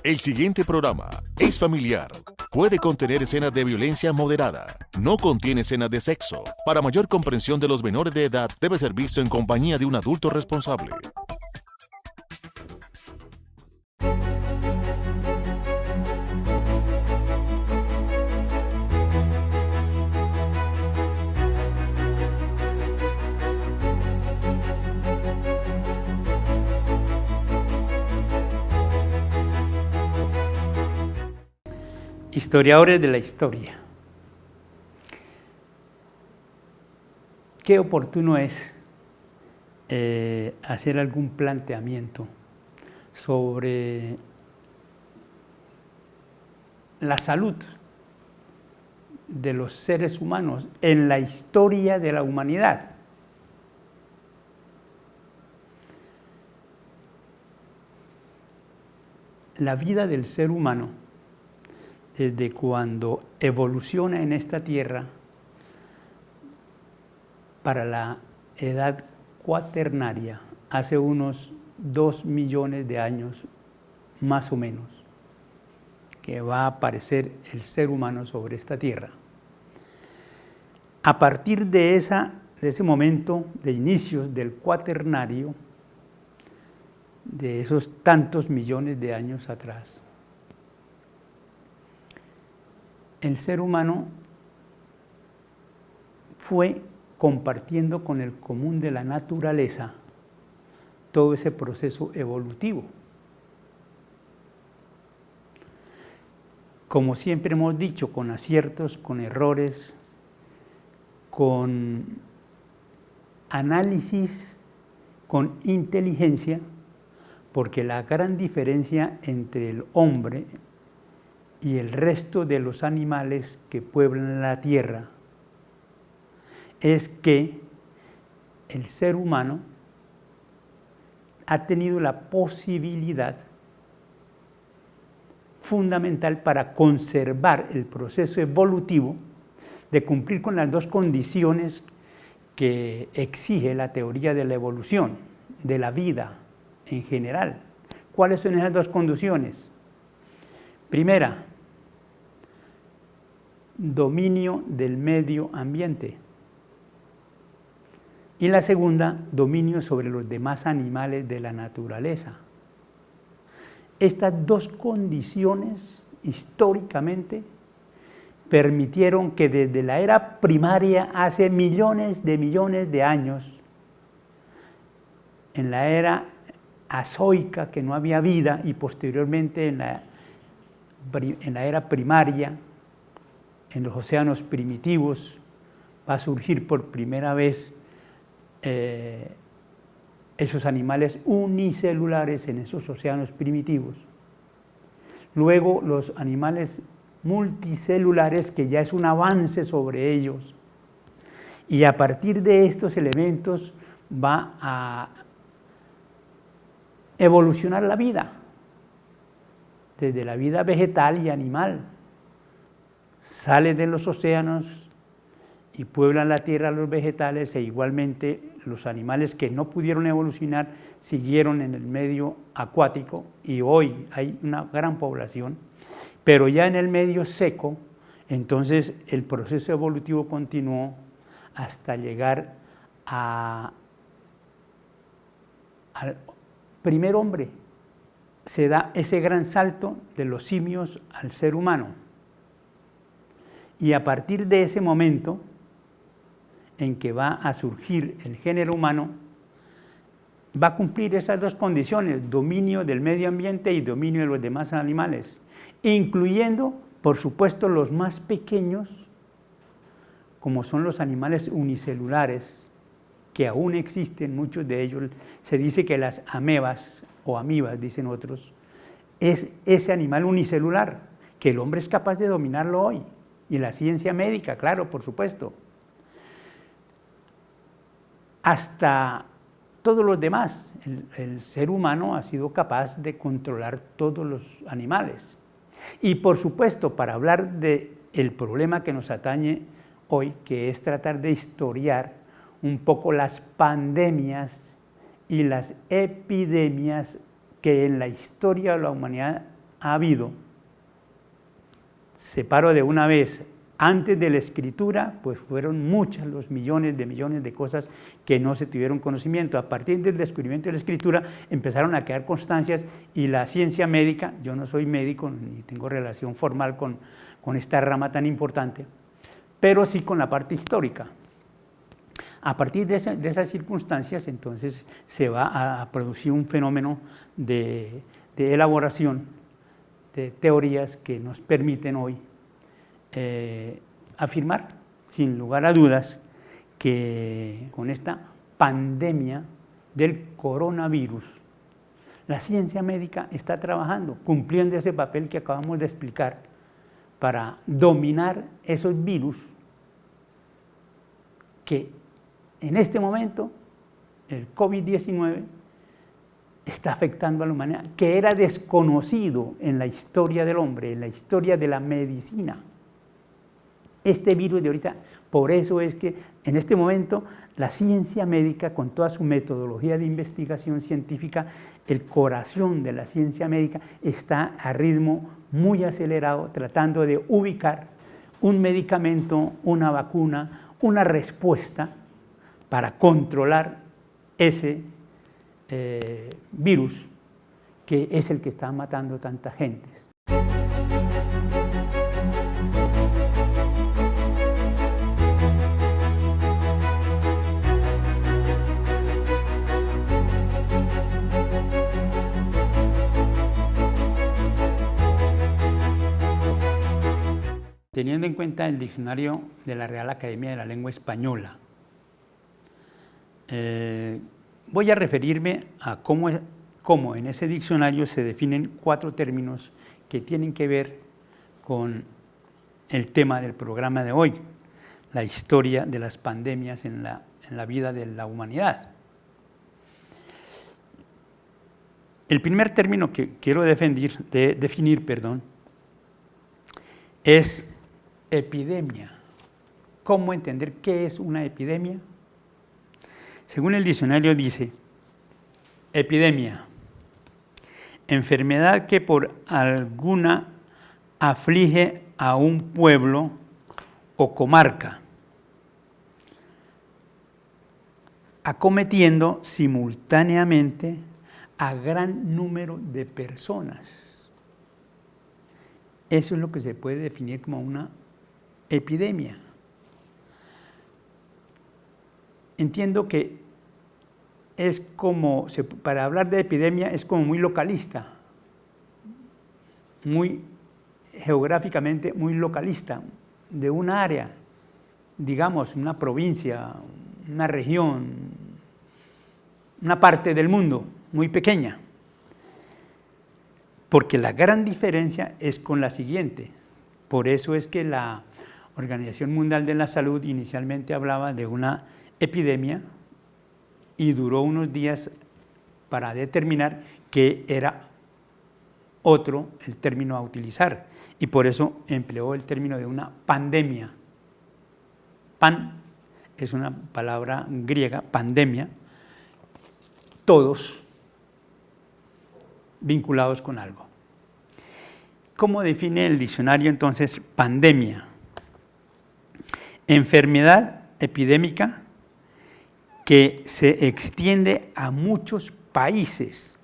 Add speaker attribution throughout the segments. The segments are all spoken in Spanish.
Speaker 1: El siguiente programa es familiar. Puede contener escenas de violencia moderada. No contiene escenas de sexo. Para mayor comprensión de los menores de edad, debe ser visto en compañía de un adulto responsable.
Speaker 2: Historiadores de la historia. Qué oportuno es hacer algún planteamiento sobre la salud de los seres humanos en la historia de la humanidad. La vida del ser humano, desde cuando evoluciona en esta tierra para la edad cuaternaria, hace unos 2 millones de años más o menos, que va a aparecer el ser humano sobre esta tierra. A partir de ese momento de inicios del cuaternario, de esos tantos millones de años atrás, el ser humano fue compartiendo con el común de la naturaleza todo ese proceso evolutivo. Como siempre hemos dicho, con aciertos, con errores, con análisis, con inteligencia, porque la gran diferencia entre el hombre y el resto de los animales que pueblan la tierra es que el ser humano ha tenido la posibilidad fundamental para conservar el proceso evolutivo de cumplir con las dos condiciones que exige la teoría de la evolución, de la vida en general. ¿Cuáles son esas dos condiciones? Primera, dominio del medio ambiente. Y la segunda, dominio sobre los demás animales de la naturaleza. Estas dos condiciones, históricamente, permitieron que desde la era primaria, hace millones de años, en la era azoica, que no había vida, y posteriormente en la era primaria, en los océanos primitivos, va a surgir por primera vez esos animales unicelulares en esos océanos primitivos. Luego los animales multicelulares, que ya es un avance sobre ellos. Y a partir de estos elementos va a evolucionar la vida, desde la vida vegetal y animal. Sale de los océanos y pueblan la tierra los vegetales, e igualmente los animales que no pudieron evolucionar siguieron en el medio acuático, y hoy hay una gran población, pero ya en el medio seco, entonces el proceso evolutivo continuó hasta llegar al primer hombre. Se da ese gran salto de los simios al ser humano. Y a partir de ese momento en que va a surgir el género humano, va a cumplir esas dos condiciones: dominio del medio ambiente y dominio de los demás animales, incluyendo, por supuesto, los más pequeños, como son los animales unicelulares, que aún existen muchos de ellos. Se dice que las amebas, o amibas dicen otros, es ese animal unicelular, que el hombre es capaz de dominarlo hoy, y la ciencia médica, claro, por supuesto. Hasta todos los demás, el ser humano ha sido capaz de controlar todos los animales. Y por supuesto, para hablar del problema que nos atañe hoy, que es tratar de historiar un poco las pandemias y las epidemias que en la historia de la humanidad ha habido, separo de una vez, antes de la escritura, pues fueron muchos los millones de cosas que no se tuvieron conocimiento. A partir del descubrimiento de la escritura empezaron a quedar constancias y la ciencia médica, yo no soy médico ni tengo relación formal con esta rama tan importante, pero sí con la parte histórica. A partir de esas circunstancias, entonces, se va a producir un fenómeno de elaboración de teorías que nos permiten hoy afirmar, sin lugar a dudas, que con esta pandemia del coronavirus, la ciencia médica está trabajando, cumpliendo ese papel que acabamos de explicar, para dominar esos virus que en este momento el COVID-19 está afectando a la humanidad, que era desconocido en la historia del hombre, en la historia de la medicina. Este virus de ahorita, por eso es que en este momento la ciencia médica, con toda su metodología de investigación científica, el corazón de la ciencia médica está a ritmo muy acelerado, tratando de ubicar un medicamento, una vacuna, una respuesta para controlar ese virus que es el que está matando tanta gente. Teniendo en cuenta el diccionario de la Real Academia de la Lengua Española, voy a referirme a cómo en ese diccionario se definen 4 términos que tienen que ver con el tema del programa de hoy, la historia de las pandemias en la vida de la humanidad. El primer término que quiero definir, es epidemia. ¿Cómo entender qué es una epidemia? Según el diccionario dice, epidemia, enfermedad que por alguna aflige a un pueblo o comarca, acometiendo simultáneamente a gran número de personas. Eso es lo que se puede definir como una epidemia. Entiendo que es como, para hablar de epidemia es como muy localista, muy geográficamente muy localista, de una área, digamos, una provincia, una región, una parte del mundo muy pequeña. Porque la gran diferencia es con la siguiente. Por eso es que la Organización Mundial de la Salud inicialmente hablaba de una epidemia y duró unos días para determinar que era otro el término a utilizar, y por eso empleó el término de una pandemia. Pan es una palabra griega, pandemia, todos vinculados con algo. ¿Cómo define el diccionario entonces pandemia? Enfermedad epidémica que se extiende a muchos países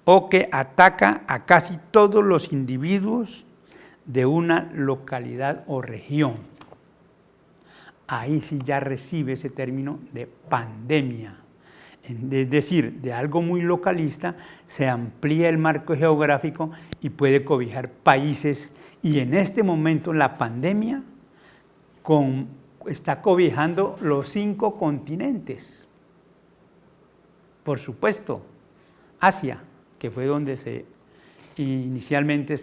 Speaker 2: o que ataca a casi todos los individuos de una localidad o región. Ahí sí ya recibe ese término de pandemia. Es decir, de algo muy localista se amplía el marco geográfico y puede cobijar países, y en este momento la pandemia está cobijando los 5 continentes. Por supuesto, Asia, que fue donde inicialmente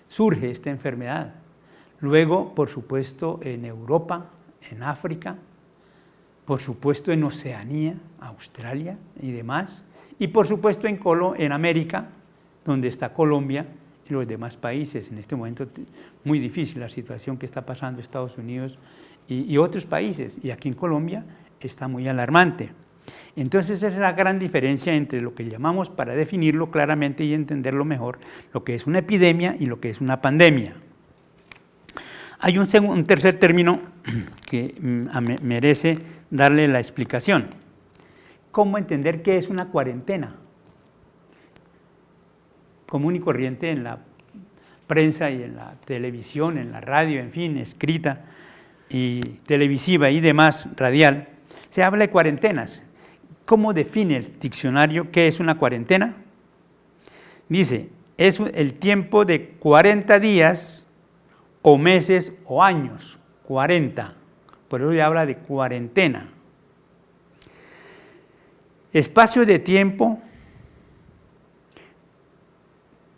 Speaker 2: surge esta enfermedad. Luego, por supuesto, en Europa, en África, por supuesto en Oceanía, Australia y demás, y por supuesto en América, donde está Colombia y los demás países. En este momento muy difícil la situación que está pasando Estados Unidos y otros países, y aquí en Colombia está muy alarmante. Entonces esa es la gran diferencia entre lo que llamamos, para definirlo claramente y entenderlo mejor, lo que es una epidemia y lo que es una pandemia. Hay un tercer término que merece darle la explicación. ¿Cómo entender qué es una cuarentena? Común y corriente en la prensa y en la televisión, en la radio, en fin, escrita y televisiva y demás, radial, se habla de cuarentenas. ¿Cómo define el diccionario qué es una cuarentena? Dice, es el tiempo de 40 días o meses o años, 40, por eso se habla de cuarentena. Espacio de tiempo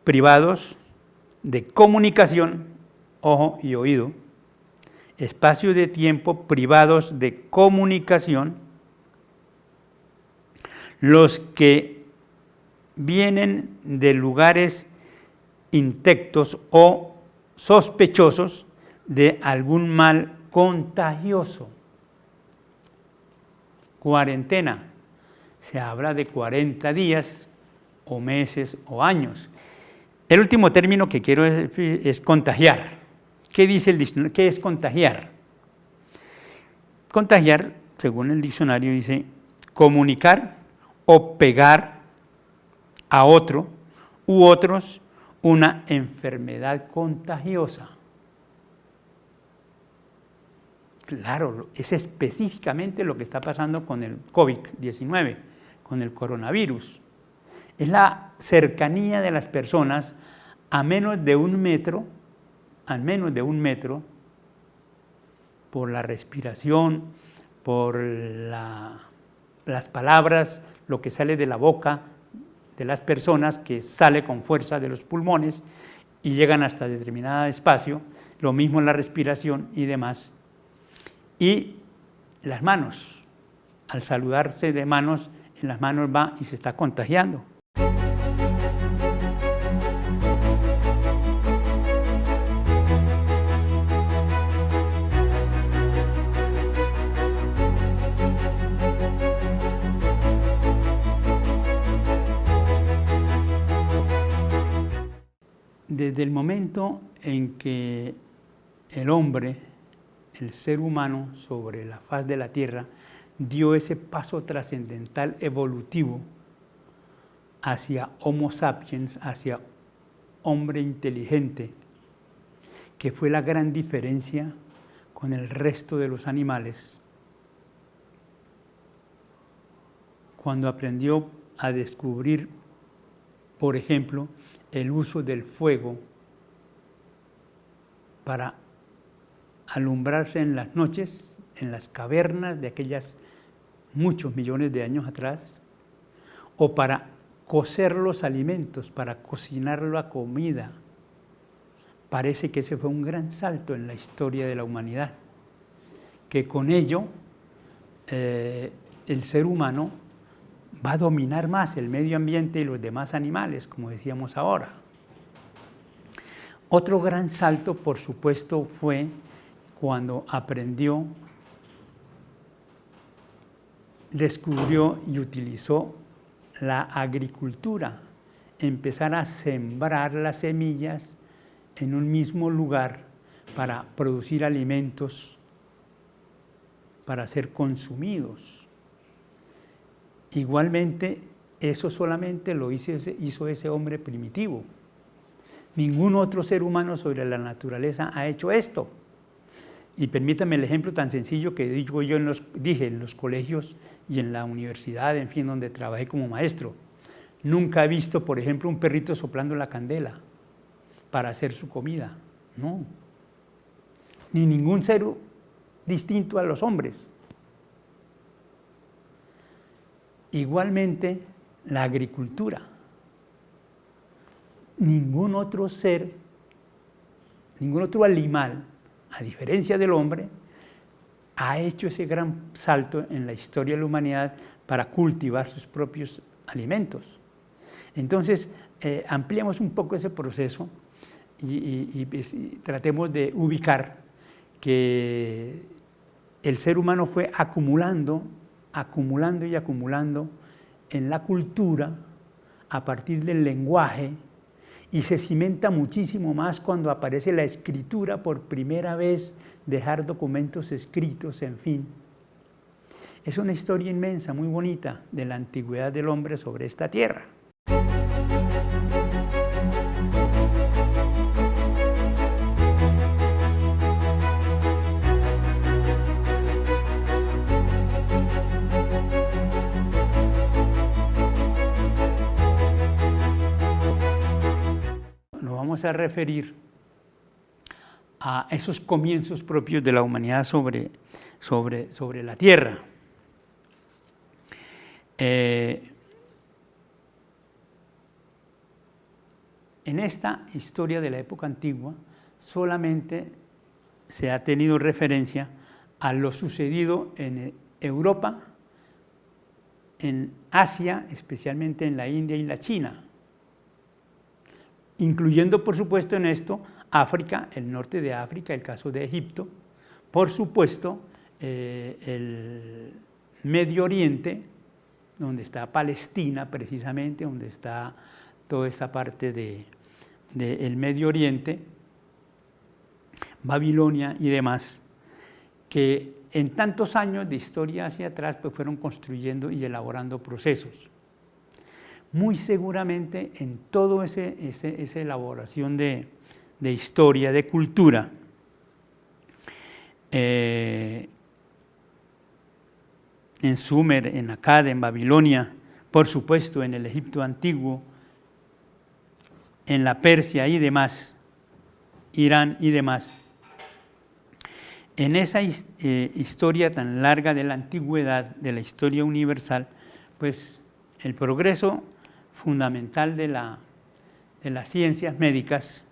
Speaker 2: privados de comunicación, ojo y oído, espacios de tiempo privados de comunicación, los que vienen de lugares intactos o sospechosos de algún mal contagioso. Cuarentena, se habla de 40 días o meses o años. El último término que quiero es contagiar. ¿Qué dice el diccionario? ¿Qué es contagiar? Contagiar, según el diccionario, dice comunicar o pegar a otro u otros una enfermedad contagiosa. Claro, es específicamente lo que está pasando con el COVID-19, con el coronavirus. Es la cercanía de las personas a menos de un metro, por la respiración, por las palabras, lo que sale de la boca de las personas, que sale con fuerza de los pulmones y llegan hasta determinado espacio, lo mismo en la respiración y demás. Y las manos, al saludarse de manos, en las manos va y se está contagiando. Desde el momento en que el hombre, el ser humano sobre la faz de la tierra, dio ese paso trascendental evolutivo hacia Homo sapiens, hacia hombre inteligente, que fue la gran diferencia con el resto de los animales, cuando aprendió a descubrir, por ejemplo, el uso del fuego para alumbrarse en las noches, en las cavernas de aquellas muchos millones de años atrás, o para cocer los alimentos, para cocinar la comida. Parece que ese fue un gran salto en la historia de la humanidad, que con ello el ser humano va a dominar más el medio ambiente y los demás animales, como decíamos ahora. Otro gran salto, por supuesto, fue cuando aprendió, descubrió y utilizó la agricultura, empezar a sembrar las semillas en un mismo lugar para producir alimentos para ser consumidos. Igualmente, eso solamente lo hizo ese hombre primitivo. Ningún otro ser humano sobre la naturaleza ha hecho esto. Y permítame el ejemplo tan sencillo que dije en los colegios y en la universidad, en fin, donde trabajé como maestro. Nunca he visto, por ejemplo, un perrito soplando la candela para hacer su comida. No. Ni ningún ser distinto a los hombres. Igualmente, la agricultura. Ningún otro ser, ningún otro animal, a diferencia del hombre, ha hecho ese gran salto en la historia de la humanidad para cultivar sus propios alimentos. Entonces, ampliemos un poco ese proceso y tratemos de ubicar que el ser humano fue acumulando acumulando y acumulando en la cultura a partir del lenguaje, y se cimenta muchísimo más cuando aparece la escritura por primera vez, dejar documentos escritos, en fin. Es una historia inmensa, muy bonita, de la antigüedad del hombre sobre esta tierra. Vamos a referir a esos comienzos propios de la humanidad sobre la tierra. En esta historia de la época antigua solamente se ha tenido referencia a lo sucedido en Europa, en Asia, especialmente en la India y la China, incluyendo por supuesto en esto África, el norte de África, el caso de Egipto, por supuesto el Medio Oriente, donde está Palestina precisamente, donde está toda esta parte del Medio Oriente, Babilonia y demás, que en tantos años de historia hacia atrás pues fueron construyendo y elaborando procesos. Muy seguramente en toda esa elaboración de historia, de cultura, en Sumer, en Akkad, en Babilonia, por supuesto en el Egipto antiguo, en la Persia y demás, Irán y demás. En esa historia tan larga de la antigüedad, de la historia universal, pues el progreso fundamental de las ciencias médicas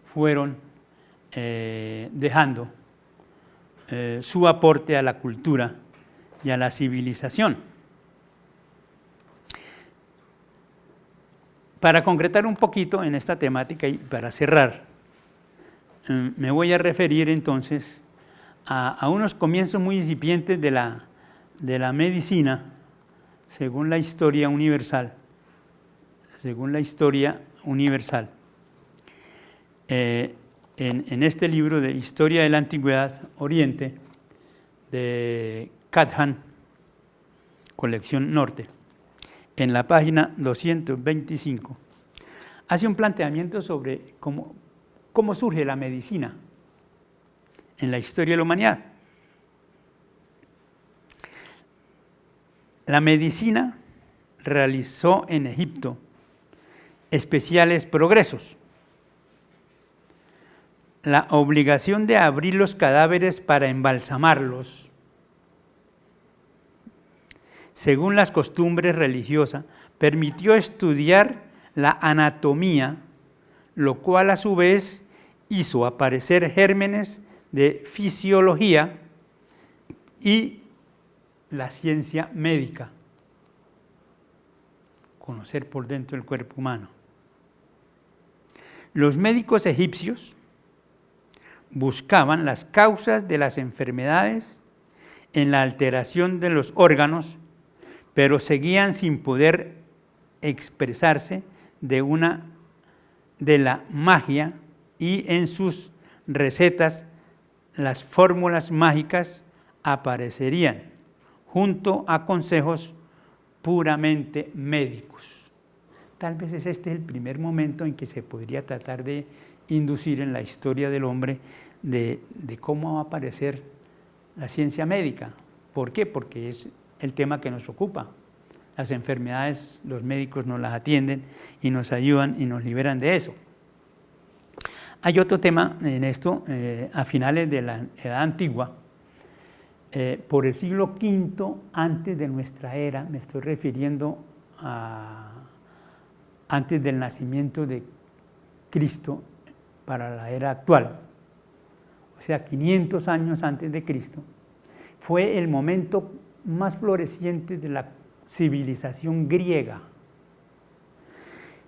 Speaker 2: fueron dejando su aporte a la cultura y a la civilización. Para concretar un poquito en esta temática y para cerrar, me voy a referir entonces a unos comienzos muy incipientes de la medicina según la historia universal. En este libro de Historia de la Antigüedad Oriente, de Kathan, colección Norte, en la página 225, hace un planteamiento sobre cómo surge la medicina en la historia de la humanidad. La medicina realizó en Egipto especiales progresos. La obligación de abrir los cadáveres para embalsamarlos, según las costumbres religiosas, permitió estudiar la anatomía, lo cual a su vez hizo aparecer gérmenes de fisiología y la ciencia médica, conocer por dentro el cuerpo humano. Los médicos egipcios buscaban las causas de las enfermedades en la alteración de los órganos, pero seguían sin poder expresarse de la magia, y en sus recetas las fórmulas mágicas aparecerían junto a consejos puramente médicos. Tal vez es este el primer momento en que se podría tratar de inducir en la historia del hombre de cómo va a aparecer la ciencia médica. ¿Por qué? Porque es el tema que nos ocupa. Las enfermedades, los médicos nos las atienden y nos ayudan y nos liberan de eso. Hay otro tema en esto, a finales de la Edad Antigua, por el siglo V antes de nuestra era, me estoy refiriendo a antes del nacimiento de Cristo para la era actual, o sea, 500 años antes de Cristo, fue el momento más floreciente de la civilización griega.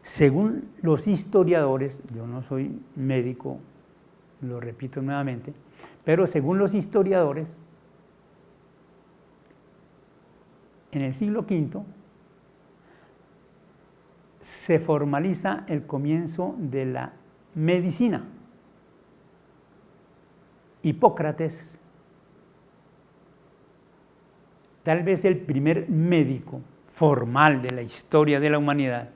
Speaker 2: Según los historiadores, yo no soy médico, lo repito nuevamente, pero según los historiadores, en el siglo V se formaliza el comienzo de la medicina. Hipócrates, tal vez el primer médico formal de la historia de la humanidad,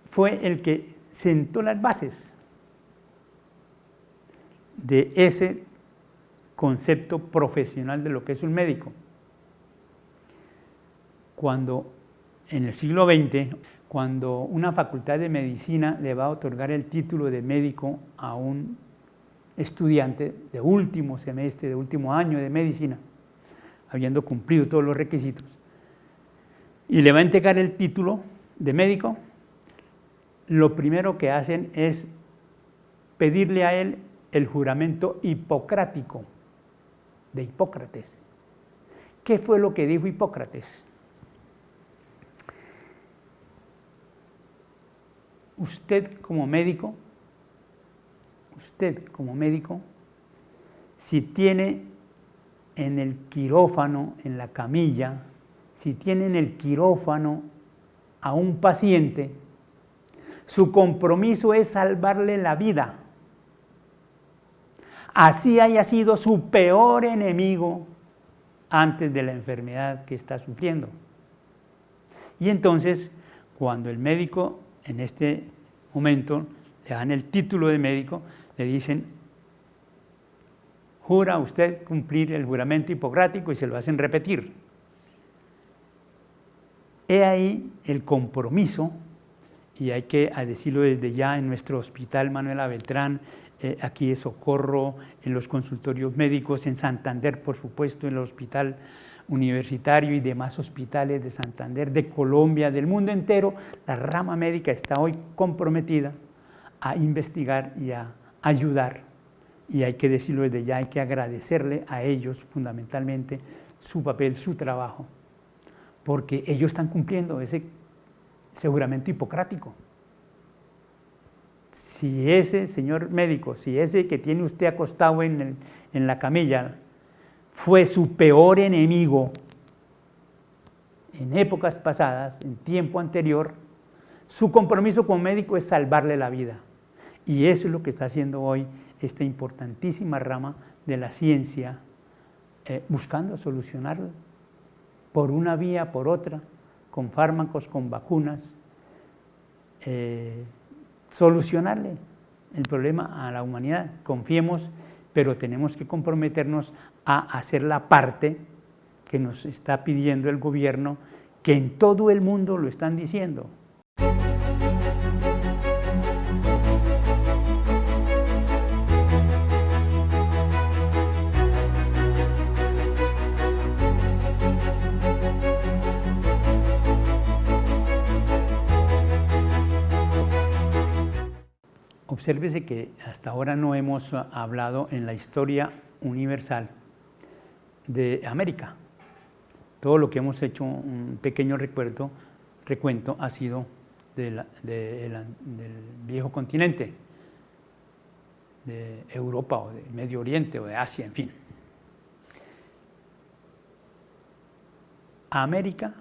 Speaker 2: fue el que sentó las bases de ese concepto profesional de lo que es un médico. Cuando en el siglo XX, cuando una facultad de medicina le va a otorgar el título de médico a un estudiante de último semestre, de último año de medicina, habiendo cumplido todos los requisitos, y le va a entregar el título de médico, lo primero que hacen es pedirle a él el juramento hipocrático de Hipócrates. ¿Qué fue lo que dijo Hipócrates? Usted como médico, si tiene en el quirófano, en la camilla, si tiene en el quirófano a un paciente, su compromiso es salvarle la vida. Así haya sido su peor enemigo antes de la enfermedad que está sufriendo. Y entonces, cuando el médico en este momento le dan el título de médico, le dicen, jura usted cumplir el juramento hipocrático, y se lo hacen repetir. He ahí el compromiso, y hay que decirlo desde ya en nuestro hospital Manuela Beltrán, aquí de Socorro, en los consultorios médicos, en Santander, por supuesto, en el hospital universitario y demás hospitales de Santander, de Colombia, del mundo entero. La rama médica está hoy comprometida a investigar y a ayudar, y hay que decirlo desde ya, hay que agradecerle a ellos fundamentalmente su papel, su trabajo, porque ellos están cumpliendo ese juramento hipocrático. Si ese señor médico, si ese que tiene usted acostado en la camilla fue su peor enemigo en épocas pasadas, en tiempo anterior, su compromiso como médico es salvarle la vida. Y eso es lo que está haciendo hoy esta importantísima rama de la ciencia, buscando solucionarlo por una vía, por otra, con fármacos, con vacunas, solucionarle el problema a la humanidad. Confiemos, pero tenemos que comprometernos a hacer la parte que nos está pidiendo el gobierno, que en todo el mundo lo están diciendo. Obsérvese que hasta ahora no hemos hablado en la historia universal de América. Todo lo que hemos hecho, un pequeño recuento, ha sido del viejo continente, de Europa o de Medio Oriente o de Asia, en fin. América,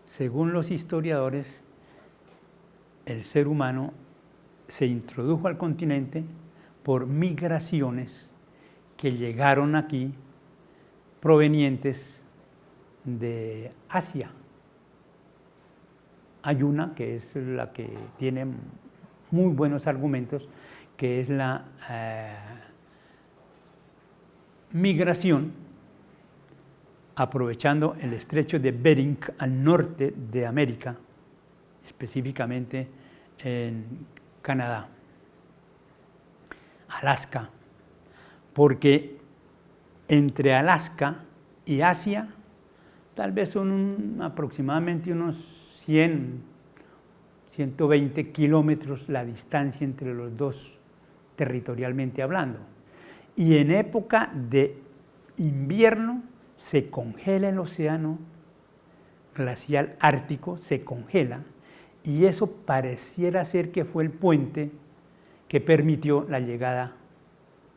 Speaker 2: según los historiadores, el ser humano se introdujo al continente por migraciones que llegaron aquí provenientes de Asia. Hay una que es la que tiene muy buenos argumentos, que es la migración aprovechando el estrecho de Bering al norte de América, específicamente en Canadá, Alaska, porque entre Alaska y Asia tal vez son aproximadamente unos 120 kilómetros la distancia entre los dos, territorialmente hablando. Y en época de invierno se congela el océano glacial ártico, se congela, y eso pareciera ser que fue el puente que permitió la llegada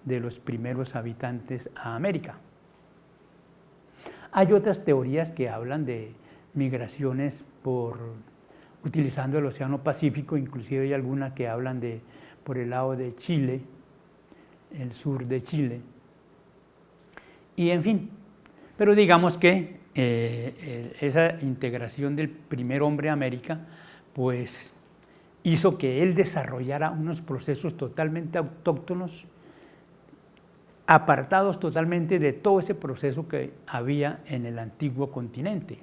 Speaker 2: de los primeros habitantes a América. Hay otras teorías que hablan de migraciones utilizando el Océano Pacífico, inclusive hay algunas que hablan por el lado de Chile, el sur de Chile, y en fin. Pero digamos que esa integración del primer hombre a América, pues hizo que él desarrollara unos procesos totalmente autóctonos, apartados totalmente de todo ese proceso que había en el antiguo continente.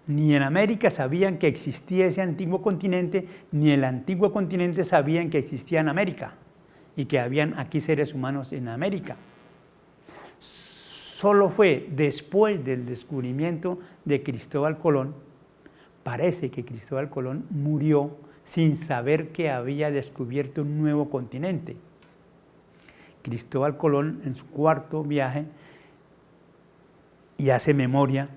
Speaker 2: Ni en América sabían que existía ese antiguo continente, ni el antiguo continente sabían que existía en América y que habían aquí seres humanos en América. Solo fue después del descubrimiento de Cristóbal Colón, parece que Cristóbal Colón murió sin saber que había descubierto un nuevo continente. Cristóbal Colón, en su cuarto viaje, y hace memoria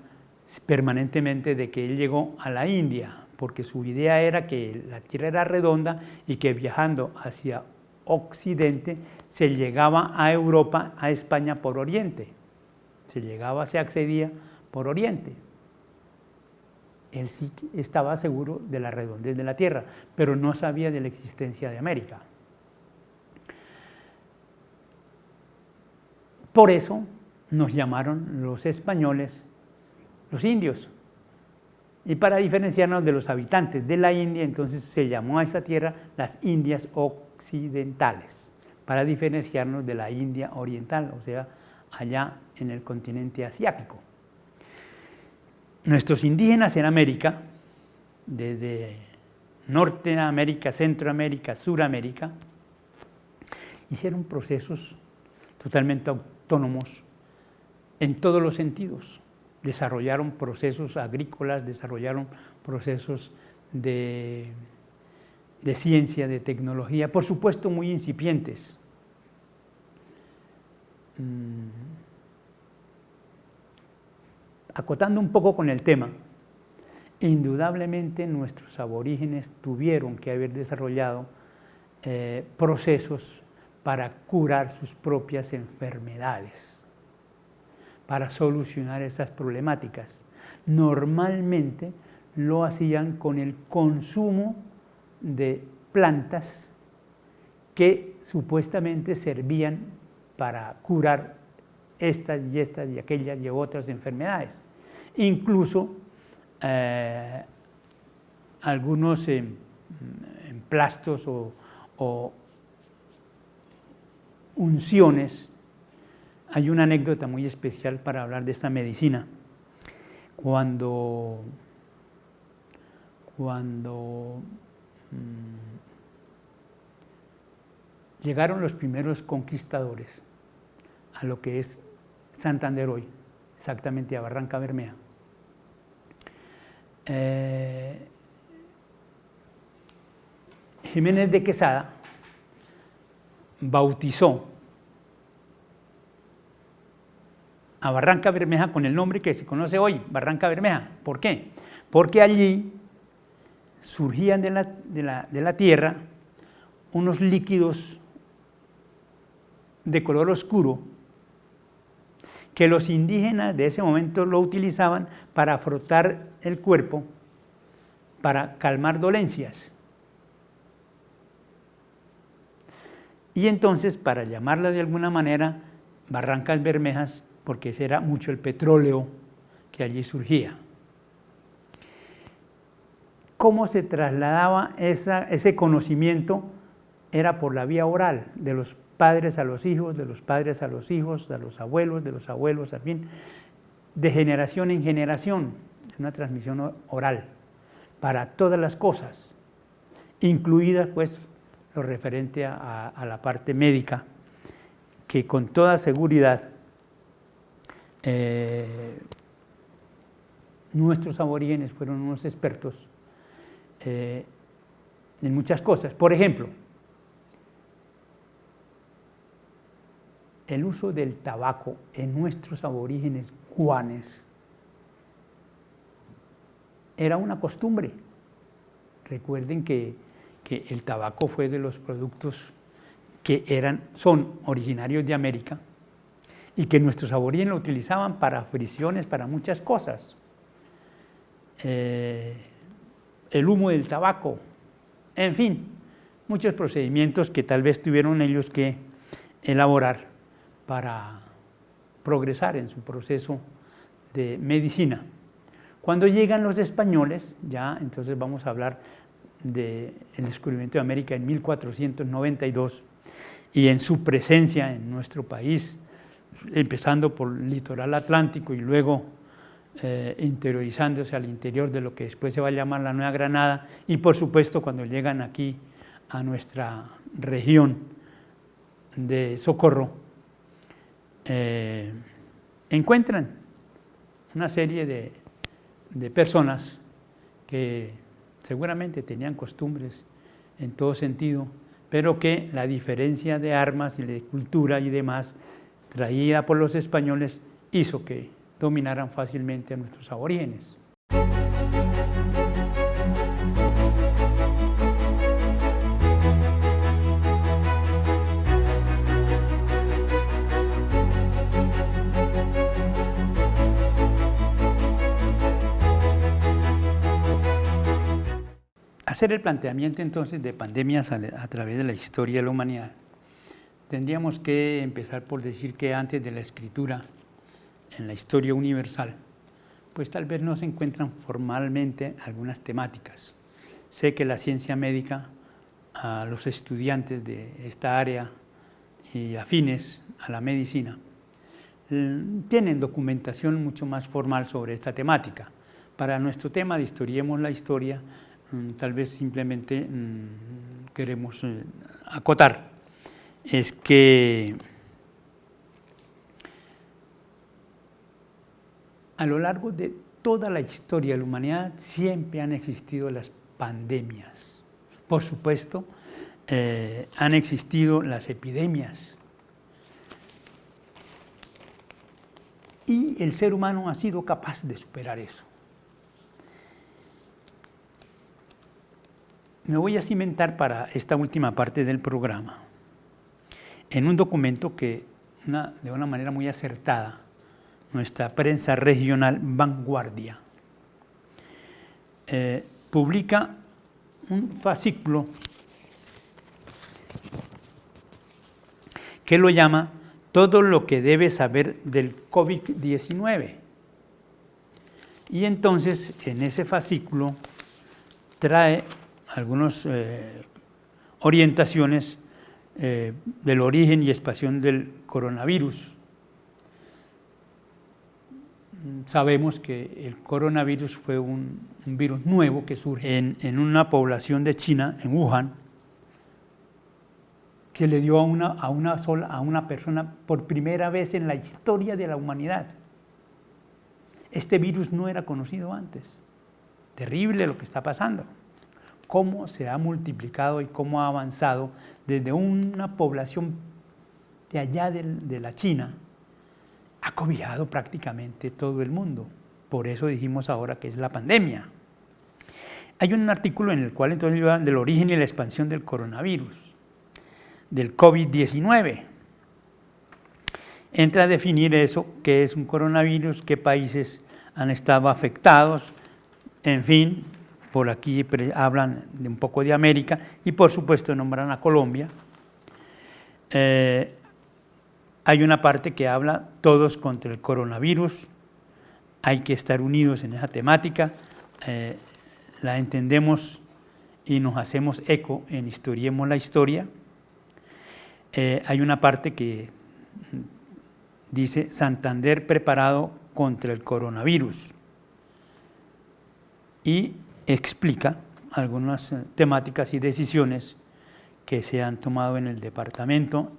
Speaker 2: permanentemente de que él llegó a la India, porque su idea era que la Tierra era redonda y que viajando hacia Occidente se llegaba a Europa, a España por Oriente. Se accedía por Oriente. Él sí estaba seguro de la redondez de la Tierra, pero no sabía de la existencia de América. Por eso nos llamaron los españoles los indios. Y para diferenciarnos de los habitantes de la India, entonces se llamó a esa tierra las Indias Occidentales, para diferenciarnos de la India Oriental, o sea, allá en el continente asiático. Nuestros indígenas en América, desde Norteamérica, Centroamérica, Suramérica, hicieron procesos totalmente autónomos en todos los sentidos. Desarrollaron procesos agrícolas, desarrollaron procesos de ciencia, de tecnología, por supuesto muy incipientes. Acotando un poco con el tema, indudablemente nuestros aborígenes tuvieron que haber desarrollado procesos para curar sus propias enfermedades, para solucionar esas problemáticas. Normalmente lo hacían con el consumo de plantas que supuestamente servían para curar estas y aquellas y otras enfermedades. Incluso algunos emplastos o unciones. Hay una anécdota muy especial para hablar de esta medicina. Cuando llegaron los primeros conquistadores a lo que es Santander hoy, exactamente a Barranca Bermeja, Jiménez de Quesada bautizó a Barranca Bermeja con el nombre que se conoce hoy, Barranca Bermeja. ¿Por qué? Porque allí surgían de la tierra unos líquidos de color oscuro que los indígenas de ese momento lo utilizaban para frotar el cuerpo, para calmar dolencias. Y entonces, para llamarla de alguna manera, Barrancas Bermejas, porque ese era mucho el petróleo que allí surgía. ¿Cómo se trasladaba ese conocimiento? Era por la vía oral, de los padres a los hijos, de los padres a los hijos, de los abuelos, al fin, de generación en generación, una transmisión oral, para todas las cosas, incluida pues lo referente a la parte médica, que con toda seguridad nuestros aborígenes fueron unos expertos en muchas cosas. Por ejemplo, el uso del tabaco en nuestros aborígenes guanes era una costumbre. Recuerden que el tabaco fue de los productos que son originarios de América y que nuestros aborígenes lo utilizaban para fricciones, para muchas cosas. El humo del tabaco, en fin, muchos procedimientos que tal vez tuvieron ellos que elaborar para progresar en su proceso de medicina. Cuando llegan los españoles, ya entonces vamos a hablar del descubrimiento de América en 1492 y en su presencia en nuestro país, empezando por el litoral atlántico y luego interiorizándose al interior de lo que después se va a llamar la Nueva Granada, y por supuesto cuando llegan aquí a nuestra región de Socorro, encuentran una serie de personas que seguramente tenían costumbres en todo sentido, pero que la diferencia de armas y de cultura y demás traída por los españoles hizo que dominaran fácilmente a nuestros aborígenes. Hacer el planteamiento entonces de pandemias a través de la historia de la humanidad, tendríamos que empezar por decir que antes de la escritura en la historia universal, pues tal vez no se encuentran formalmente algunas temáticas. Sé que la ciencia médica, a los estudiantes de esta área y afines a la medicina, tienen documentación mucho más formal sobre esta temática. Para nuestro tema de Historiemos la Historia, tal vez simplemente queremos acotar, es que a lo largo de toda la historia de la humanidad siempre han existido las pandemias. Por supuesto, han existido las epidemias. Y el ser humano ha sido capaz de superar eso. Me voy a cimentar para esta última parte del programa en un documento que, de una manera muy acertada, nuestra prensa regional Vanguardia publica un fascículo que lo llama Todo lo que debes saber del COVID-19. Y entonces en ese fascículo trae algunas orientaciones del origen y expansión del coronavirus. Sabemos que el coronavirus fue un virus nuevo que surge en una población de China, en Wuhan, que le dio a una persona por primera vez en la historia de la humanidad. Este virus no era conocido antes. Terrible lo que está pasando. Cómo se ha multiplicado y cómo ha avanzado desde una población de allá de la China, ha cobijado prácticamente todo el mundo. Por eso dijimos ahora que es la pandemia. Hay un artículo en el cual entonces habla del origen y la expansión del coronavirus, del COVID-19. Entra a definir eso, qué es un coronavirus, qué países han estado afectados, en fin. Por aquí hablan de un poco de América y por supuesto nombran a Colombia. Hay una parte que habla todos contra el coronavirus, hay que estar unidos en esa temática, la entendemos y nos hacemos eco en Historiemos la Historia. Hay una parte que dice Santander preparado contra el coronavirus y explica algunas temáticas y decisiones que se han tomado en el departamento.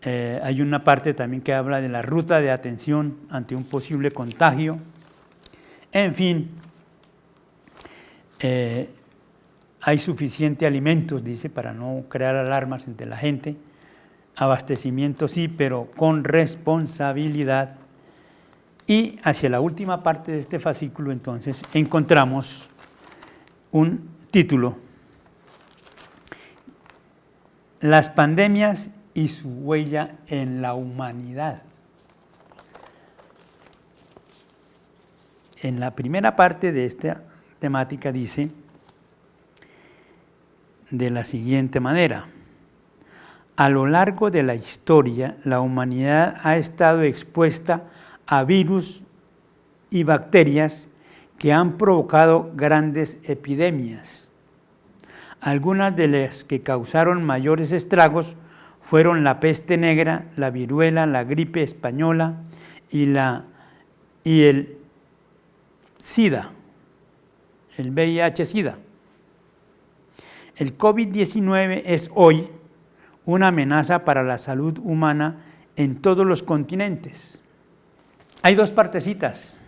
Speaker 2: Hay una parte también que habla de la ruta de atención ante un posible contagio. En fin, hay suficiente alimentos, dice, para no crear alarmas entre la gente. Abastecimiento sí, pero con responsabilidad. Y hacia la última parte de este fascículo, entonces, encontramos un título las pandemias y su huella en la humanidad. En la primera parte de esta temática dice de la siguiente manera: a lo largo de la historia, la humanidad ha estado expuesta a virus y bacterias que han provocado grandes epidemias. Algunas de las que causaron mayores estragos fueron la peste negra, la viruela, la gripe española y el SIDA, el VIH-SIDA. El COVID-19 es hoy una amenaza para la salud humana en todos los continentes. Hay dos partecitas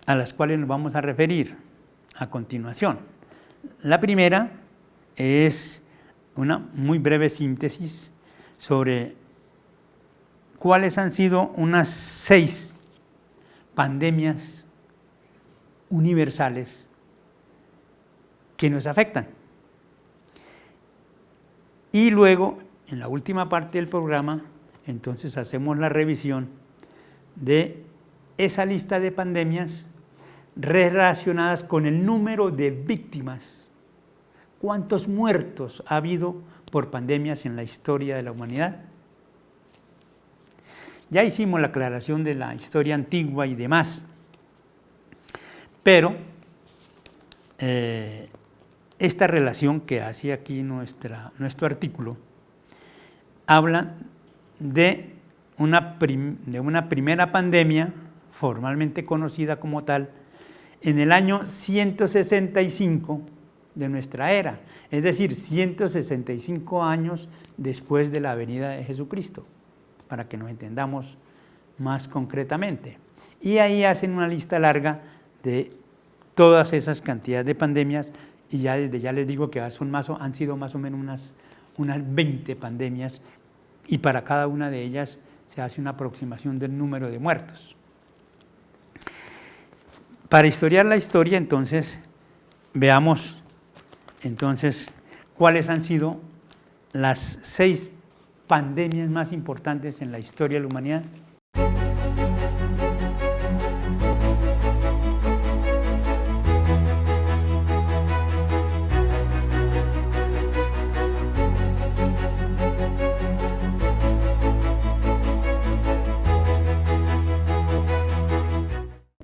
Speaker 2: a las cuales nos vamos a referir a continuación. La primera es una muy breve síntesis sobre cuáles han sido unas 6 pandemias universales que nos afectan. Y luego, en la última parte del programa, entonces hacemos la revisión de esa lista de pandemias relacionadas con el número de víctimas. ¿Cuántos muertos ha habido por pandemias en la historia de la humanidad? Ya hicimos la aclaración de la historia antigua y demás, pero esta relación que hace aquí nuestro artículo habla de una primera pandemia formalmente conocida como tal en el año 165 de nuestra era, es decir, 165 años después de la venida de Jesucristo, para que nos entendamos más concretamente. Y ahí hacen una lista larga de todas esas cantidades de pandemias, y ya desde ya les digo que han sido más o menos unas 20 pandemias, y para cada una de ellas se hace una aproximación del número de muertos. Para historiar la historia, entonces, veamos entonces cuáles han sido las 6 pandemias más importantes en la historia de la humanidad.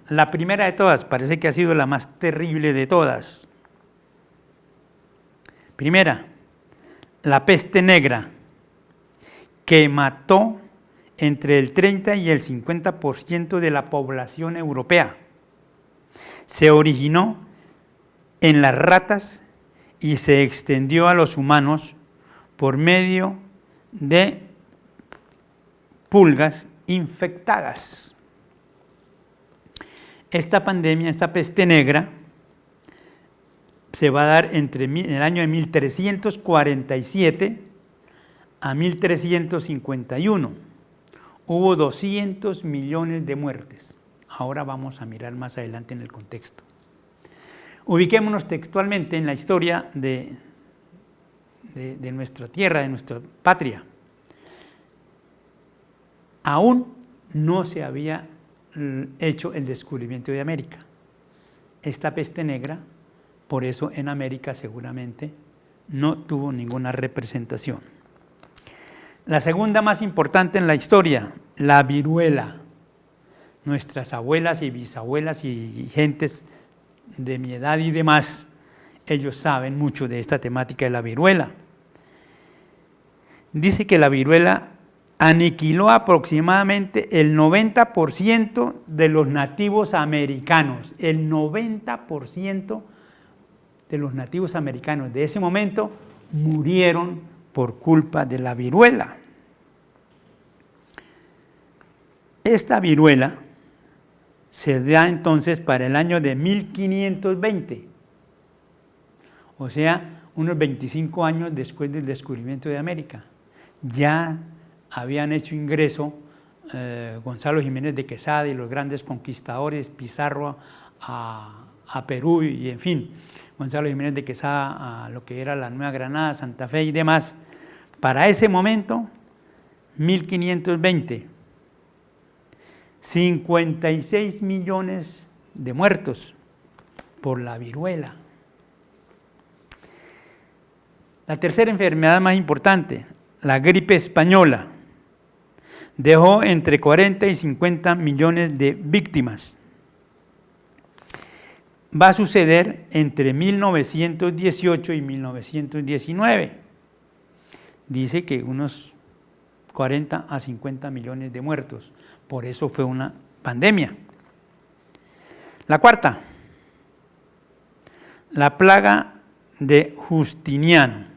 Speaker 2: La primera de todas, parece que ha sido la más terrible de todas. Primera, la peste negra, que mató entre el 30 y el 50% de la población europea. Se originó en las ratas y se extendió a los humanos por medio de pulgas infectadas. Esta pandemia, esta peste negra, se va a dar entre el año de 1347 a 1351. Hubo 200 millones de muertes. Ahora vamos a mirar más adelante en el contexto. Ubiquémonos textualmente en la historia de nuestra tierra, de nuestra patria. Aún no se había hecho el descubrimiento de América. Esta peste negra, por eso en América seguramente no tuvo ninguna representación. La segunda más importante en la historia, la viruela. Nuestras abuelas y bisabuelas y gentes de mi edad y demás, ellos saben mucho de esta temática de la viruela. Dice que la viruela aniquiló aproximadamente el 90% de los nativos americanos. El 90% de los nativos americanos de ese momento murieron por culpa de la viruela. Esta viruela se da entonces para el año de 1520, o sea, unos 25 años después del descubrimiento de América. Ya habían hecho ingreso Gonzalo Jiménez de Quesada y los grandes conquistadores, Pizarro a Perú y en fin. Gonzalo Jiménez de Quesada, a lo que era la Nueva Granada, Santa Fe y demás, para ese momento, 1520, 56 millones de muertos por la viruela. La tercera enfermedad más importante, la gripe española, dejó entre 40 y 50 millones de víctimas. Va a suceder entre 1918 y 1919. Dice que unos 40 a 50 millones de muertos. Por eso fue una pandemia. La cuarta, la plaga de Justiniano.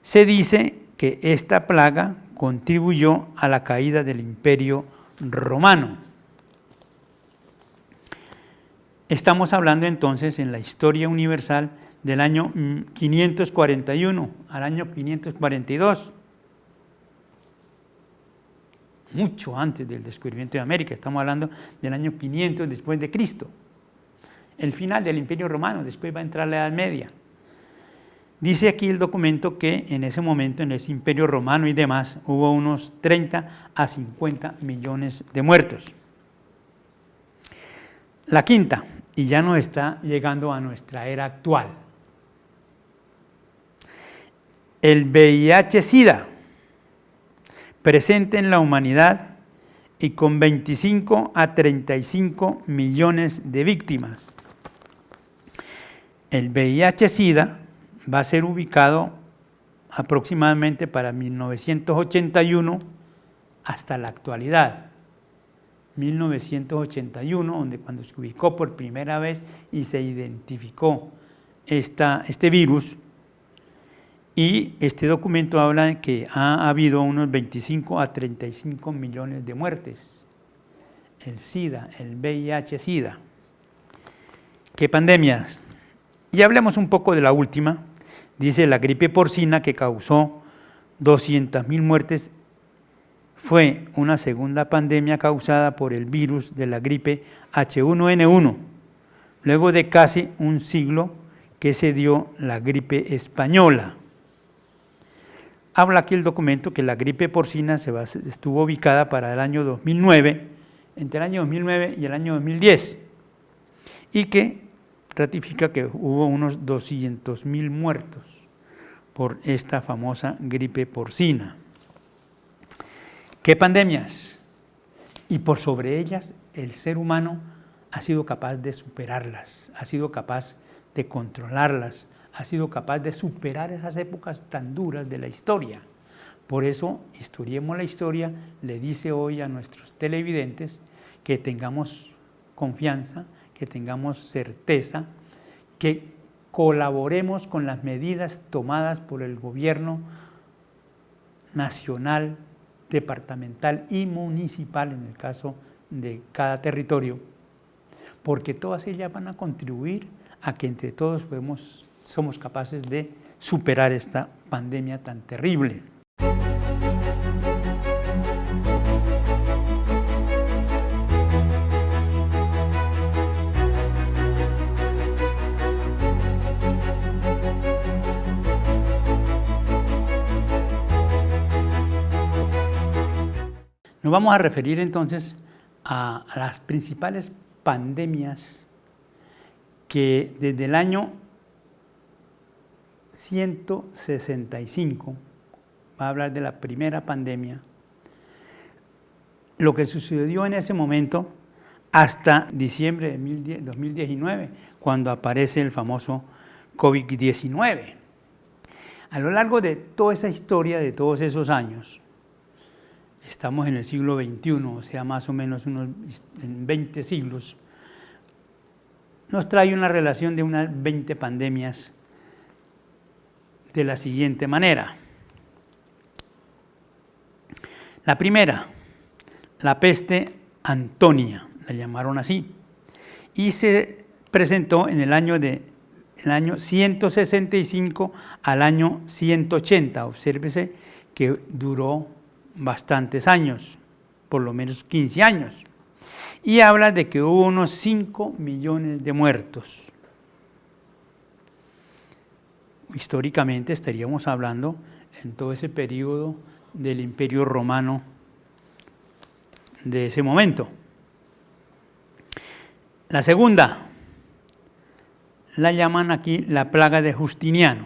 Speaker 2: Se dice que esta plaga contribuyó a la caída del Imperio Romano. Estamos hablando entonces en la historia universal del año 541 al año 542. Mucho antes del descubrimiento de América, estamos hablando del año 500 después de Cristo. El final del Imperio Romano, después va a entrar la Edad Media. Dice aquí el documento que en ese momento, en ese Imperio Romano y demás, hubo unos 30 a 50 millones de muertos. La quinta, y ya nos está llegando a nuestra era actual. El VIH-Sida, presente en la humanidad y con 25 a 35 millones de víctimas. El VIH-Sida va a ser ubicado aproximadamente para 1981 hasta la actualidad. 1981, donde cuando se ubicó por primera vez y se identificó este virus, y este documento habla de que ha habido unos 25 a 35 millones de muertes. El SIDA, el VIH-Sida. ¿Qué pandemias? Y hablemos un poco de la última. Dice la gripe porcina, que causó 200.000 muertes. Fue una segunda pandemia causada por el virus de la gripe H1N1, luego de casi un siglo que se dio la gripe española. Habla aquí el documento que la gripe porcina estuvo ubicada para el año 2009, entre el año 2009 y el año 2010, y que ratifica que hubo unos 200.000 muertos por esta famosa gripe porcina. ¿Qué pandemias? Y por sobre ellas el ser humano ha sido capaz de superarlas, ha sido capaz de controlarlas, ha sido capaz de superar esas épocas tan duras de la historia. Por eso, Historiemos la Historia le dice hoy a nuestros televidentes que tengamos confianza, que tengamos certeza, que colaboremos con las medidas tomadas por el gobierno nacional, departamental y municipal, en el caso de cada territorio, porque todas ellas van a contribuir a que entre todos somos capaces de superar esta pandemia tan terrible. Nos vamos a referir entonces a las principales pandemias que desde el año 165, va a hablar de la primera pandemia, lo que sucedió en ese momento hasta diciembre de 2019, cuando aparece el famoso COVID-19. A lo largo de toda esa historia, de todos esos años, estamos en el siglo XXI, o sea, más o menos unos 20 siglos, nos trae una relación de unas 20 pandemias de la siguiente manera. La primera, la peste Antonia, la llamaron así, y se presentó en el año 165 al año 180. Obsérvese que duró bastantes años, por lo menos 15 años, y habla de que hubo unos 5 millones de muertos. históricamente estaríamos hablando en todo ese periodo del Imperio Romano de ese momento. La segunda, la llaman aquí la plaga de Justiniano,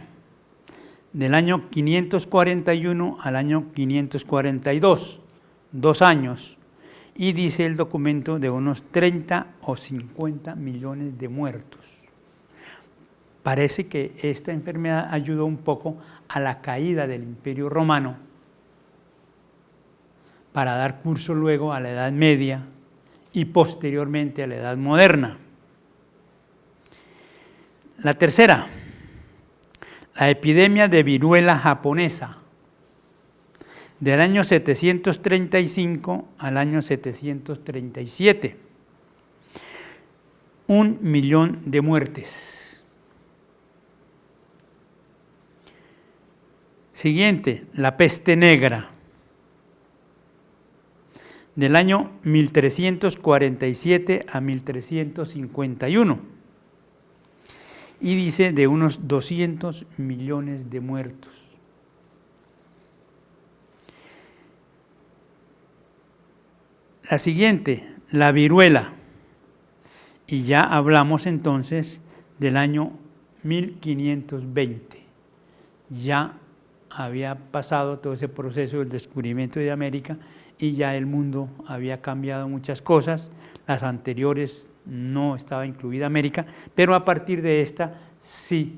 Speaker 2: del año 541 al año 542, 2 años, y dice el documento de unos 30 o 50 millones de muertos. Parece que esta enfermedad ayudó un poco a la caída del Imperio Romano para dar curso luego a la Edad Media y posteriormente a la Edad Moderna. La tercera, la epidemia de viruela japonesa, del año 735 al año 737. 1 millón de muertes. Siguiente, la peste negra, del año 1347 a 1351. Y dice de unos 200 millones de muertos. La siguiente, la viruela, y ya hablamos entonces del año 1520. Ya había pasado todo ese proceso del descubrimiento de América y ya el mundo había cambiado muchas cosas. Las anteriores no estaba incluida América, pero a partir de esta sí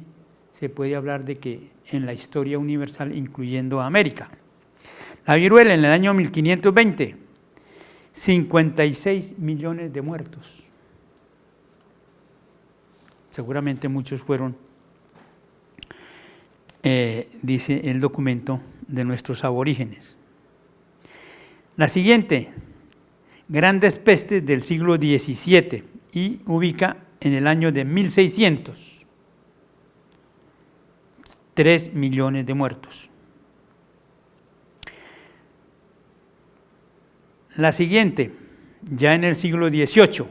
Speaker 2: se puede hablar de que en la historia universal incluyendo a América. La viruela en el año 1520, 56 millones de muertos. Seguramente muchos fueron, dice el documento, de nuestros aborígenes. La siguiente, grandes pestes del siglo XVII, y ubica en el año de 1600, 3 millones de muertos. La siguiente, ya en el siglo XVIII,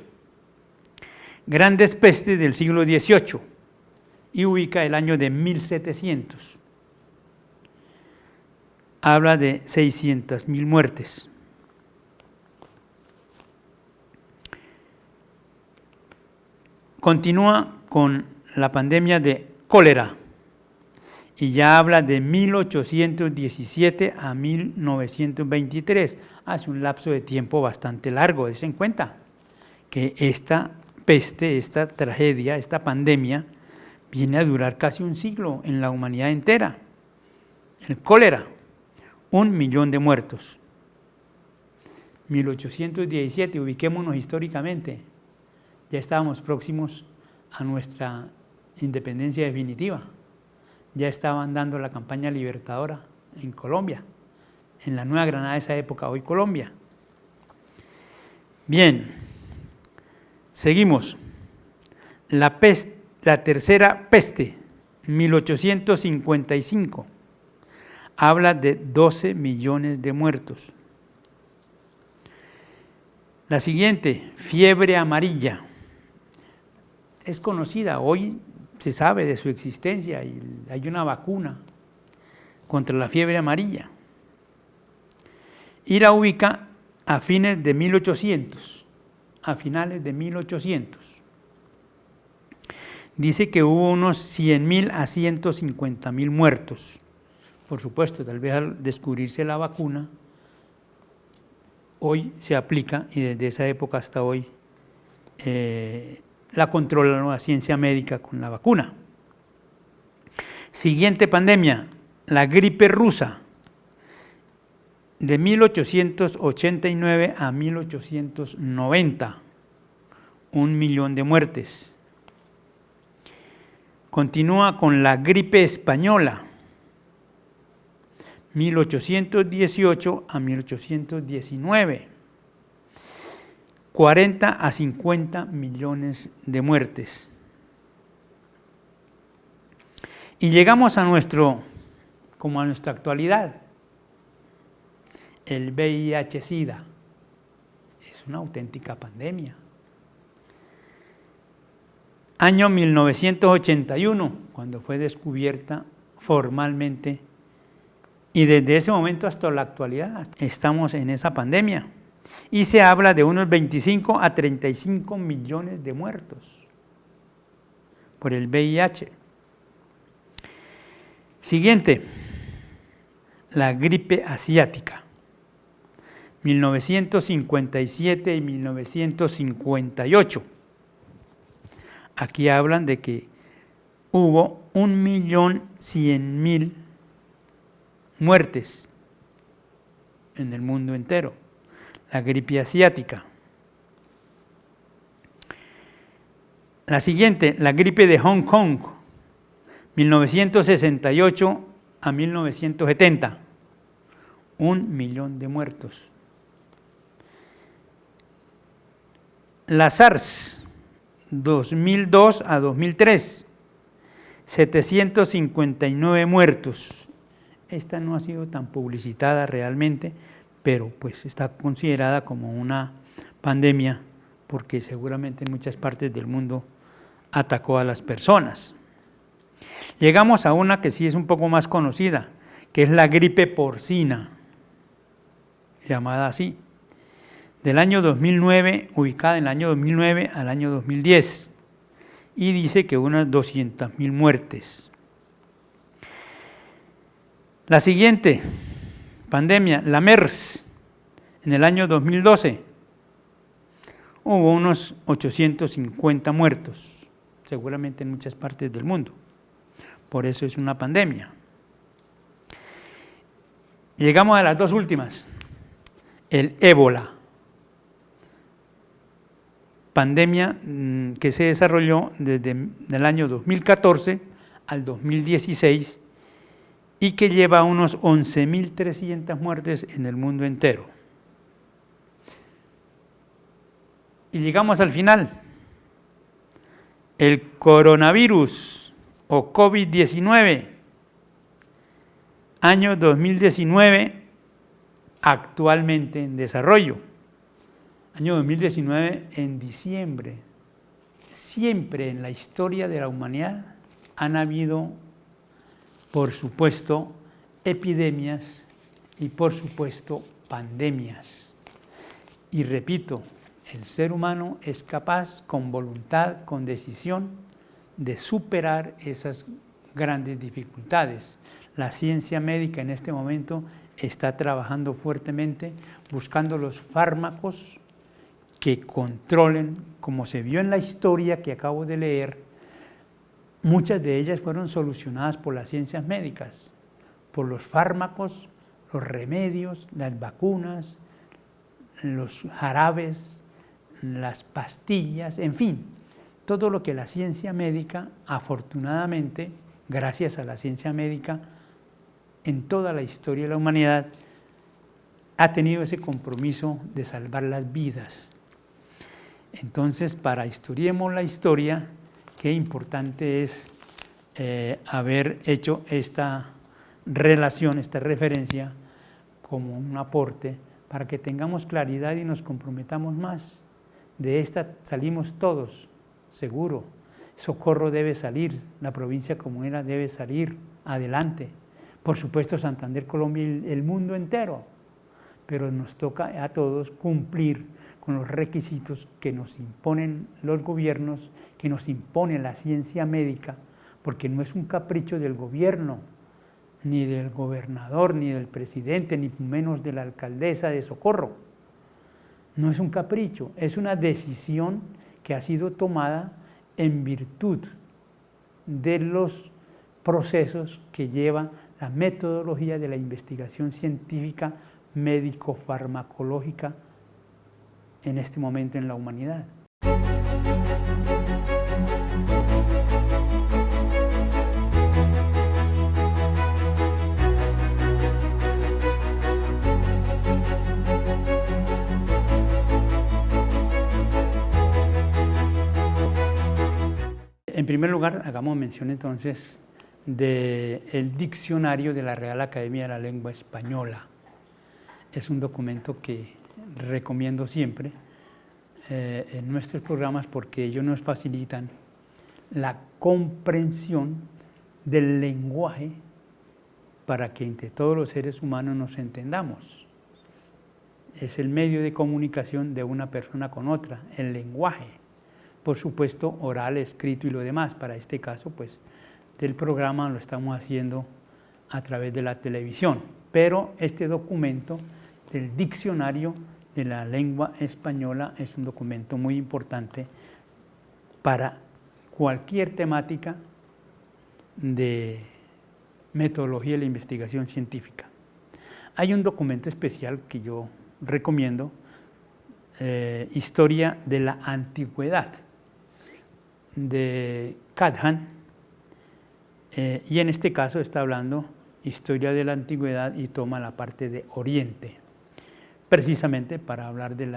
Speaker 2: grandes pestes del siglo XVIII, y ubica el año de 1700. Habla de 600.000 muertes. Continúa con la pandemia de cólera y ya habla de 1817 a 1923. Hace un lapso de tiempo bastante largo. Dense en cuenta que esta peste, esta tragedia, esta pandemia viene a durar casi un siglo en la humanidad entera. El cólera, 1 millón de muertos. 1817, ubiquémonos históricamente. Ya estábamos próximos a nuestra independencia definitiva. Ya estaban dando la campaña libertadora en Colombia, en la Nueva Granada de esa época, hoy Colombia. Bien, seguimos. La tercera peste, 1855, habla de 12 millones de muertos. La siguiente, fiebre amarilla. Es conocida, hoy se sabe de su existencia y hay una vacuna contra la fiebre amarilla. Y la ubica a fines de 1800, a finales de 1800. Dice que hubo unos 100.000 a 150.000 muertos. Por supuesto, tal vez al descubrirse la vacuna, hoy se aplica y desde esa época hasta hoy la controla la nueva ciencia médica con la vacuna. Siguiente pandemia, la gripe rusa, de 1889 a 1890, 1 millón de muertes. Continúa con la gripe española, 1818 a 1819, 40 a 50 millones de muertes. Y llegamos a nuestra actualidad, el VIH-Sida. Es una auténtica pandemia. Año 1981, cuando fue descubierta formalmente, y desde ese momento hasta la actualidad estamos en esa pandemia. Y se habla de unos 25 a 35 millones de muertos por el VIH. Siguiente, la gripe asiática, 1957 y 1958. Aquí hablan de que hubo 1.100.000 muertes en el mundo entero, la gripe asiática. La siguiente, la gripe de Hong Kong, 1968 a 1970, 1.000.000 de muertos. La SARS, 2002 a 2003, 759 muertos. Esta no ha sido tan publicitada realmente, pero pues está considerada como una pandemia porque seguramente en muchas partes del mundo atacó a las personas. Llegamos a una que sí es un poco más conocida, que es la gripe porcina, llamada así, del año 2009, ubicada en el año 2009 al año 2010, y dice que unas 200.000 muertes. La siguiente pandemia, la MERS, en el año 2012, hubo unos 850 muertos, seguramente en muchas partes del mundo. Por eso es una pandemia. Llegamos a las dos últimas, el ébola, pandemia que se desarrolló desde el año 2014 al 2016 y que lleva unos 11.300 muertes en el mundo entero. Y llegamos al final, el coronavirus o COVID-19, año 2019, actualmente en desarrollo. Año 2019, en diciembre. Siempre en la historia de la humanidad han habido, por supuesto, epidemias y, por supuesto, pandemias. Y repito, el ser humano es capaz, con voluntad, con decisión, de superar esas grandes dificultades. La ciencia médica en este momento está trabajando fuertemente, buscando los fármacos que controlen, como se vio en la historia que acabo de leer, muchas de ellas fueron solucionadas por las ciencias médicas, por los fármacos, los remedios, las vacunas, los jarabes, las pastillas, en fin, todo lo que la ciencia médica, afortunadamente, gracias a la ciencia médica, en toda la historia de la humanidad, ha tenido ese compromiso de salvar las vidas. Entonces, para Historiemos la Historia, qué importante es haber hecho esta relación, esta referencia, como un aporte, para que tengamos claridad y nos comprometamos más. De esta salimos todos, seguro. Socorro debe salir, la provincia comunera debe salir adelante. Por supuesto, Santander, Colombia y el mundo entero. Pero nos toca a todos cumplir con los requisitos que nos imponen los gobiernos, que nos impone la ciencia médica, porque no es un capricho del gobierno, ni del gobernador, ni del presidente, ni menos de la alcaldesa de Socorro. No es un capricho, es una decisión que ha sido tomada en virtud de los procesos que lleva la metodología de la investigación científica médico-farmacológica en este momento en la humanidad. En primer lugar, hagamos mención entonces del diccionario de la Real Academia de la Lengua Española. Es un documento que recomiendo siempre en nuestros programas porque ellos nos facilitan la comprensión del lenguaje para que entre todos los seres humanos nos entendamos. Es el medio de comunicación de una persona con otra, el lenguaje. Por supuesto, oral, escrito y lo demás. Para este caso, pues, del programa lo estamos haciendo a través de la televisión. Pero este documento del diccionario de la lengua española es un documento muy importante para cualquier temática de metodología de la investigación científica. Hay un documento especial que yo recomiendo, Historia de la Antigüedad, de Cadhan, y en este caso está hablando Historia de la Antigüedad y toma la parte de Oriente, precisamente para hablar de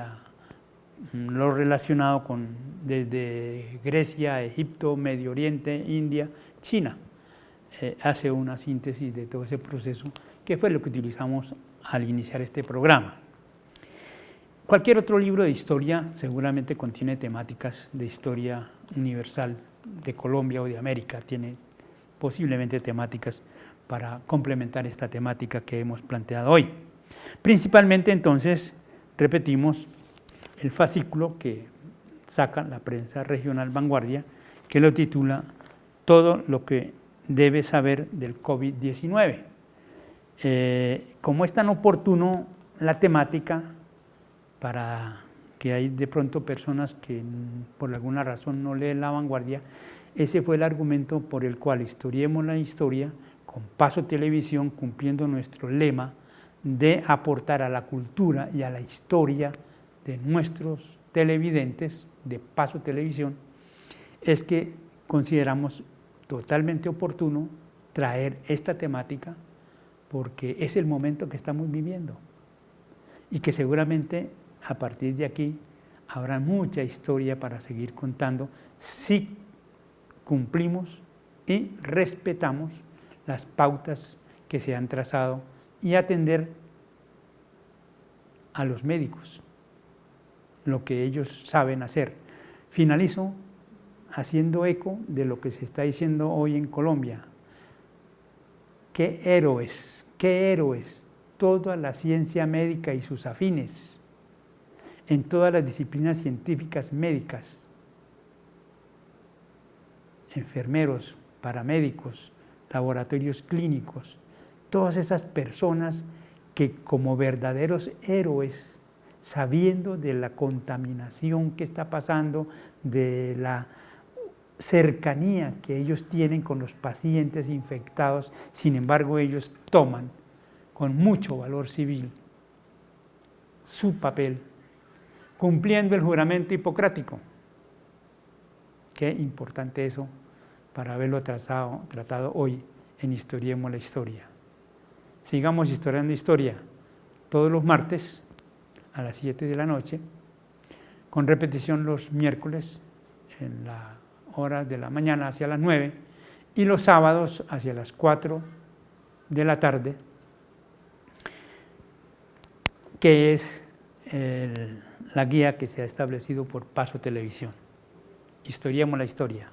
Speaker 2: lo relacionado con desde Grecia, Egipto, Medio Oriente, India, China. Hace una síntesis de todo ese proceso, que fue lo que utilizamos al iniciar este programa. Cualquier otro libro de historia seguramente contiene temáticas de historia universal de Colombia o de América, tiene posiblemente temáticas para complementar esta temática que hemos planteado hoy. Principalmente entonces, repetimos, el fascículo que saca la prensa regional Vanguardia, que lo titula Todo lo que debe saber del COVID-19. Como es tan oportuno la temática, para que hay de pronto personas que por alguna razón no leen la Vanguardia, ese fue el argumento por el cual Historiemos la Historia, con Paso Televisión, cumpliendo nuestro lema de aportar a la cultura y a la historia de nuestros televidentes de Paso Televisión, es que consideramos totalmente oportuno traer esta temática porque es el momento que estamos viviendo y que seguramente a partir de aquí habrá mucha historia para seguir contando si cumplimos y respetamos las pautas que se han trazado y atender a los médicos, lo que ellos saben hacer. Finalizo haciendo eco de lo que se está diciendo hoy en Colombia. ¡Qué héroes! ¡Qué héroes! Toda la ciencia médica y sus afines, en todas las disciplinas científicas médicas, enfermeros, paramédicos, laboratorios clínicos, todas esas personas que como verdaderos héroes, sabiendo de la contaminación que está pasando, de la cercanía que ellos tienen con los pacientes infectados, sin embargo ellos toman con mucho valor civil su papel, cumpliendo el juramento hipocrático. Qué importante eso para haberlo tratado hoy en Historiemos la Historia. Sigamos historiando historia todos los martes a las 7 de la noche, con repetición los miércoles en la hora de la mañana hacia las 9 y los sábados hacia las 4 de la tarde, que es la guía que se ha establecido por Paso Televisión. Historiemos la Historia.